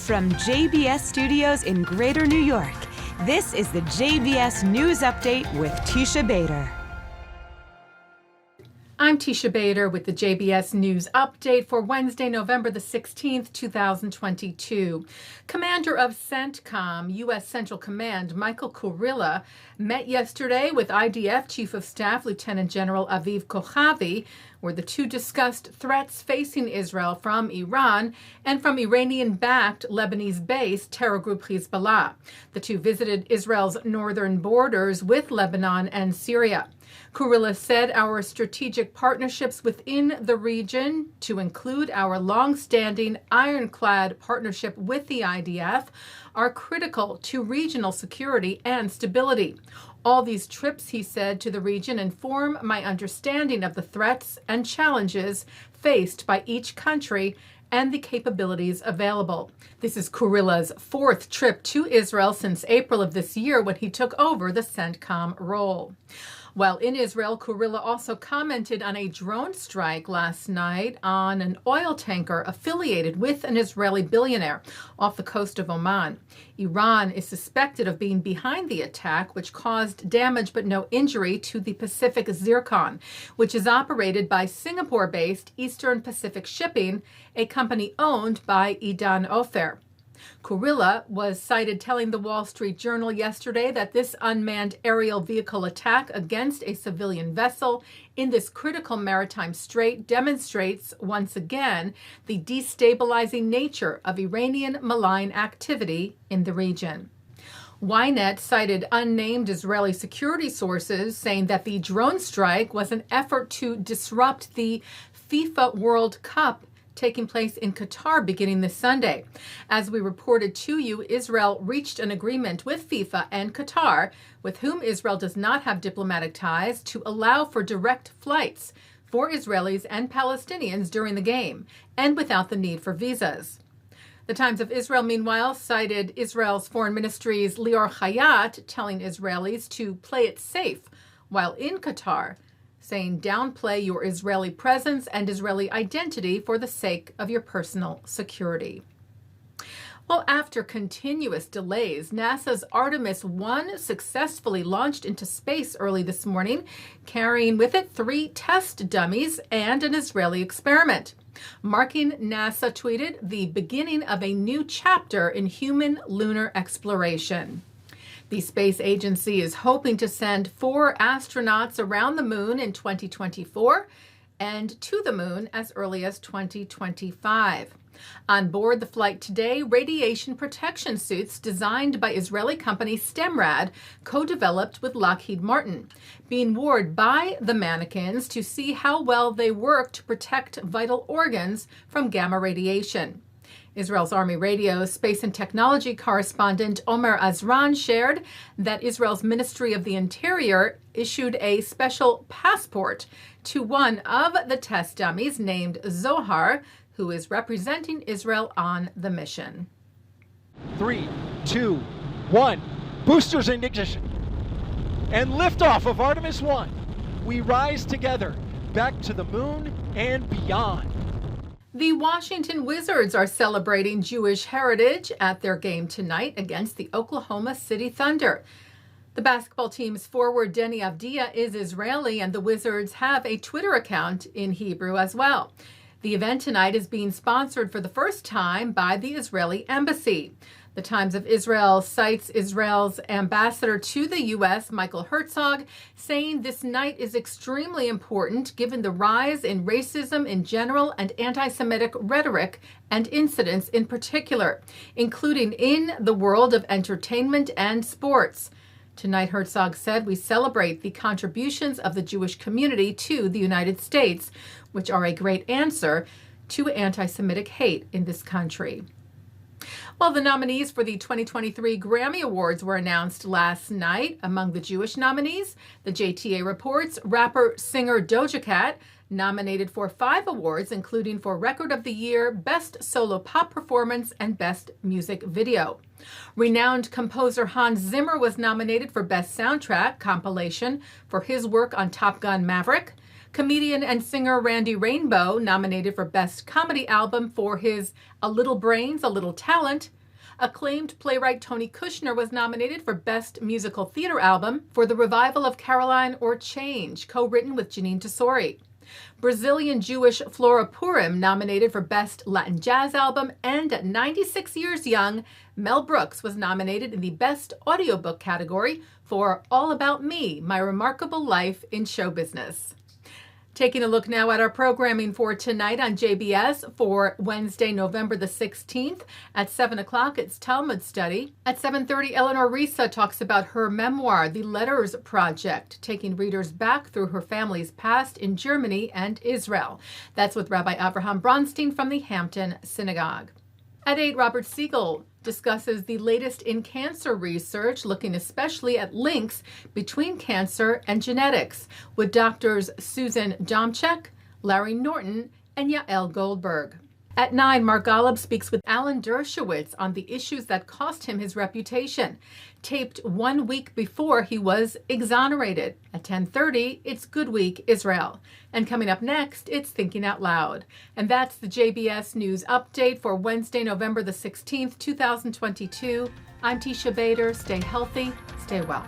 From JBS Studios in Greater New York, this is the JBS News Update with Teisha Bader. I'm Teisha Bader with the JBS News Update for Wednesday, November the 16th, 2022. Commander of Centcom, U.S. Central Command, Michael Kurilla, met yesterday with IDF Chief of Staff Lieutenant General Aviv Kochavi, where the two discussed threats facing Israel from Iran and from Iranian-backed Lebanese-based terror group Hezbollah. The two visited Israel's northern borders with Lebanon and Syria. Kurilla said our strategic partnerships within the region, to include our long-standing ironclad partnership with the IDF, are critical to regional security and stability. All these trips, he said, to the region inform my understanding of the threats and challenges faced by each country and the capabilities available. This is Kurilla's fourth trip to Israel since April of this year, when he took over the Centcom role. While in Israel, Kurilla also commented on a drone strike last night on an oil tanker affiliated with an Israeli billionaire off the coast of Oman. Iran is suspected of being behind the attack, which caused damage but no injury to the Pacific Zircon, which is operated by Singapore-based Eastern Pacific Shipping, a company owned by Idan Ofer. Kurilla was cited telling the Wall Street Journal yesterday that this unmanned aerial vehicle attack against a civilian vessel in this critical maritime strait demonstrates once again the destabilizing nature of Iranian malign activity in the region. Ynet cited unnamed Israeli security sources saying that the drone strike was an effort to disrupt the FIFA World Cup taking place in Qatar beginning this Sunday. As we reported to you, Israel reached an agreement with FIFA and Qatar, with whom Israel does not have diplomatic ties, to allow for direct flights for Israelis and Palestinians during the game, and without the need for visas. The Times of Israel, meanwhile, cited Israel's Foreign Ministry's Lior Hayat telling Israelis to play it safe while in Qatar, saying downplay your Israeli presence and Israeli identity for the sake of your personal security. Well, after continuous delays, NASA's Artemis 1 successfully launched into space early this morning, carrying with it 3 test dummies and an Israeli experiment, marking, NASA tweeted, the beginning of a new chapter in human lunar exploration. The space agency is hoping to send 4 astronauts around the moon in 2024 and to the moon as early as 2025. On board the flight today, radiation protection suits designed by Israeli company Stemrad, co-developed with Lockheed Martin, being worn by the mannequins to see how well they work to protect vital organs from gamma radiation. Israel's Army Radio space and technology correspondent Omer Azran shared that Israel's Ministry of the Interior issued a special passport to one of the test dummies named Zohar, who is representing Israel on the mission. 3, 2, 1. Boosters in ignition. And liftoff of Artemis 1. We rise together back to the moon and beyond. The Washington Wizards are celebrating Jewish heritage at their game tonight against the Oklahoma City Thunder. The basketball team's forward Deni Avdija is Israeli, and the Wizards have a Twitter account in Hebrew as well. The event tonight is being sponsored for the first time by the Israeli Embassy. The Times of Israel cites Israel's ambassador to the U.S., Michael Herzog, saying this night is extremely important given the rise in racism in general and anti-Semitic rhetoric and incidents in particular, including in the world of entertainment and sports. Tonight, Herzog said, we celebrate the contributions of the Jewish community to the United States, which are a great answer to anti-Semitic hate in this country. Well, the nominees for the 2023 Grammy Awards were announced last night. Among the Jewish nominees, the JTA reports rapper-singer Doja Cat, nominated for 5 awards, including for Record of the Year, Best Solo Pop Performance, and Best Music Video. Renowned composer Hans Zimmer was nominated for Best Soundtrack Compilation for his work on Top Gun Maverick. Comedian and singer Randy Rainbow, nominated for Best Comedy Album for his A Little Brains, A Little Talent. Acclaimed playwright Tony Kushner was nominated for Best Musical Theater Album for the revival of Caroline or Change, co-written with Janine Tesori. Brazilian Jewish Flora Purim nominated for Best Latin Jazz Album, and at 96 years young, Mel Brooks was nominated in the Best Audiobook category for All About Me, My Remarkable Life in Show Business. Taking a look now at our programming for tonight on JBS for Wednesday, November the 16th. At 7 o'clock, it's Talmud Study. At 7:30, Eleanor Reissa talks about her memoir, The Letters Project, taking readers back through her family's past in Germany and Israel. That's with Rabbi Avraham Bronstein from the Hampton Synagogue. At 8, Robert Siegel discusses the latest in cancer research, looking especially at links between cancer and genetics, with doctors Susan Domcheck, Larry Norton, and Yael Goldberg. At 9, Mark Golub speaks with Alan Dershowitz on the issues that cost him his reputation, taped 1 week before he was exonerated. At 10:30, it's Good Week Israel. And coming up next, it's Thinking Out Loud. And that's the JBS News Update for Wednesday, November the 16th, 2022. I'm Teisha Bader. Stay healthy, stay well.